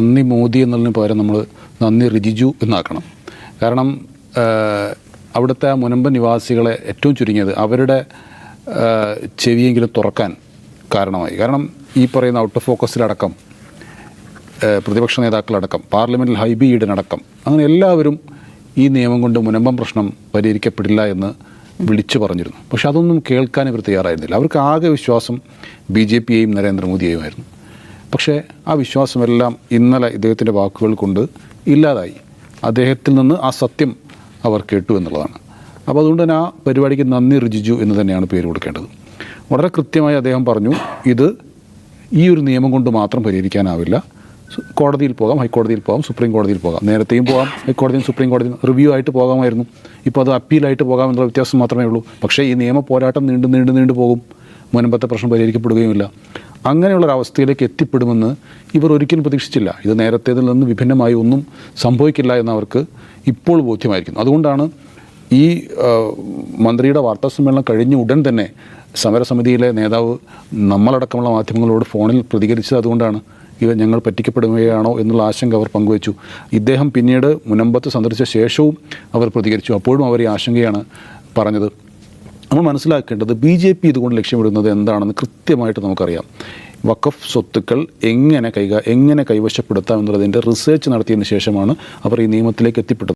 നന്ദി മോദി എന്നതിന് പകരം നമ്മൾ നന്ദി റിജിജു എന്നാക്കണം. കാരണം അവിടുത്തെ ആ മുനമ്പൻ നിവാസികളെ ഏറ്റവും ചുരുങ്ങിയത് അവരുടെ ചെവിയെങ്കിലും തുറക്കാൻ കാരണമായി. കാരണം ഈ പറയുന്ന ഔട്ട് ഓഫ് ഫോക്കസിലടക്കം പ്രതിപക്ഷ നേതാക്കളടക്കം പാർലമെൻറ്റിൽ ഹൈബി ഈഡനടക്കം അങ്ങനെ എല്ലാവരും ഈ നിയമം കൊണ്ട് മുനമ്പം പ്രശ്നം പരിഹരിക്കപ്പെടില്ല എന്ന് വിളിച്ചു പറഞ്ഞിരുന്നു. പക്ഷെ അതൊന്നും കേൾക്കാൻ ഇവർ തയ്യാറായിരുന്നില്ല. അവർക്ക് ആകെ വിശ്വാസം BJPയെയും നരേന്ദ്രമോദിയെയുമായിരുന്നു. പക്ഷേ ആ വിശ്വാസമെല്ലാം ഇന്നലെ ഇദ്ദേഹത്തിൻ്റെ വാക്കുകൾ കൊണ്ട് ഇല്ലാതായി. അദ്ദേഹത്തിൽ നിന്ന് ആ സത്യം അവർ കേട്ടു എന്നുള്ളതാണ്. അപ്പോൾ അതുകൊണ്ട് തന്നെ ആ പരിപാടിക്ക് നന്ദി റിജിജു എന്ന് തന്നെയാണ് പേര് കൊടുക്കേണ്ടത്. വളരെ കൃത്യമായി അദ്ദേഹം പറഞ്ഞു, ഇത് ഈ ഒരു നിയമം കൊണ്ട് മാത്രം പരിഹരിക്കാനാവില്ല. കോടതിയിൽ പോകാം, ഹൈക്കോടതിയിൽ പോകാം, സുപ്രീം കോടതിയിൽ പോകാം. നേരത്തെയും പോകാം, ഹൈക്കോടതിയും സുപ്രീം കോടതിയും റിവ്യൂ ആയിട്ട് പോകാമായിരുന്നു. ഇപ്പോൾ അത് അപ്പീലായിട്ട് പോകാമെന്നുള്ള വ്യത്യാസം മാത്രമേ ഉള്ളൂ. പക്ഷേ ഈ നിയമ പോരാട്ടം നീണ്ടു പോകും. മുൻപത്തെ പ്രശ്നം പരിഹരിക്കപ്പെടുകയുമില്ല. അങ്ങനെയുള്ളൊരവസ്ഥയിലേക്ക് എത്തിപ്പെടുമെന്ന് ഇവർ ഒരിക്കലും പ്രതീക്ഷിച്ചില്ല. ഇത് നേരത്തേതിൽ നിന്ന് വിഭിന്നമായി ഒന്നും സംഭവിക്കില്ല എന്നവർക്ക് ഇപ്പോൾ ബോധ്യമായിരിക്കുന്നു. അതുകൊണ്ടാണ് ഈ മന്ത്രിയുടെ വാർത്താസമ്മേളനം കഴിഞ്ഞ ഉടൻ തന്നെ സമരസമിതിയിലെ നേതാവ് നമ്മളടക്കമുള്ള മാധ്യമങ്ങളോട് ഫോണിൽ പ്രതികരിച്ചത്. അതുകൊണ്ടാണ് ഇവ ഞങ്ങൾ പറ്റിക്കപ്പെടുകയാണോ എന്നുള്ള ആശങ്ക അവർ പങ്കുവച്ചു. ഇദ്ദേഹം പിന്നീട് മുനമ്പത്ത് സന്ദർശിച്ച ശേഷവും അവർ പ്രതികരിച്ചു. അപ്പോഴും അവർ ഈ ആശങ്കയാണ് പറഞ്ഞത്. നമ്മൾ മനസ്സിലാക്കേണ്ടത് BJP ഇതുകൊണ്ട് ലക്ഷ്യമിടുന്നത് എന്താണെന്ന് കൃത്യമായിട്ട് നമുക്കറിയാം. വഖഫ് സ്വത്തുക്കൾ എങ്ങനെ കൈവശപ്പെടുത്താം എന്നുള്ളതിൻ്റെ റിസർച്ച് നടത്തിയതിന് ശേഷമാണ് അവർ ഈ നിയമത്തിലേക്ക് എത്തിപ്പെട്ടത്.